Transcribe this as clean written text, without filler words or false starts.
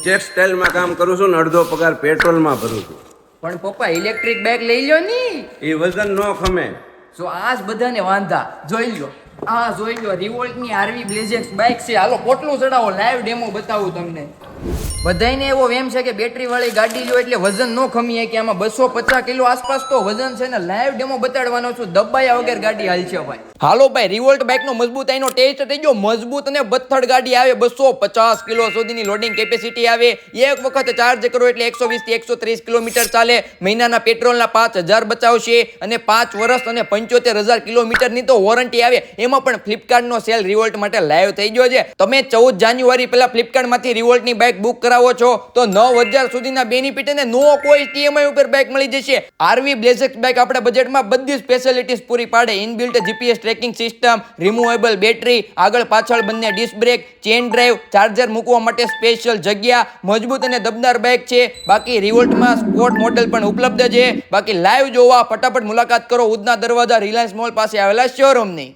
ટેક્સટાઇલમાં કામ કરું છું ને અડધો પગાર પેટ્રોલમાં ભરું છું. પણ પપ્પા ઇલેક્ટ્રિક બાઇક લઈ લ્યો ની. એ વજન ન ખમે. સો આ જ બધાને વાંધા જોઈ લ્યો. આ જોઈ લ્યો રિવોલ્ટ ની આરવી બ્લેઝેક્સ બાઇક છે. હાલો પોટલું ચડાવો, લાઈવ ડેમો બતાવું તમને. બધાયને એવો વેમ છે કે બેટરી વાળી ગાડી લ્યો એટલે વજન નો ખમીએ કે આમાં 250 કિલો આસપાસ તો વજન છે ને. લાઈવ ડેમો બતાડવાનો છું, દબાયા વગર ગાડી હાલશે ભાઈ. હાલો ભાઈ, રિવોલ્ટ બાઇક નો મજબૂતાઈનો ટેસ્ટ થઈ ગયો. મજબૂત અને બથ્થડ ગાડી આવે, 250 કિલો સુધીની લોડિંગ કેપેસિટી આવે. એક વખત ચાર્જ કરો એટલે 120 થી 130 કિલોમીટર ચાલે. મહિનાના પેટ્રોલના 5000 બચાવશે અને 5 વર્ષ અને 75000 કિલોમીટરની તો વોરંટી આવે. એમાં પણ ફ્લિપકાર્ટ નો સેલ રિવોલ્ટ માટે લાઈવ થઈ ગયો છે. તમે 14 જાન્યુઆરી પહેલા ફ્લિપકાર્ટ માંથી રિવોલ્ટ ની બાઇક બુક કરાવો છો તો 9000 સુધીના બેનિફિટ અને નો કોઈ ઈએમઆઈ ઉપર બાઇક મળી જશે. આરવી બ્લેઝેક્સ બાઇક આપણા બજેટમાં બધી સ્પેશિયાલિટીઝ પૂરી પાડે. Inbuilt GPS tracking system, removable battery, આગળ પાછળ બંને disc brake, chain drive, charger મૂકવા માટે સ્પેશિયલ જગ્યા, મજબૂત અને દમદાર બાઇક છે. બાકી રિવોલ્ટમાં સ્પોર્ટ મોડેલ પણ ઉપલબ્ધ છે. બાકી લાઈવ જોવા ફટાફટ મુલાકાત કરો ઉધના દરવાજા રિલાયન્સ મોલ પાસે આવેલા શોરૂમની.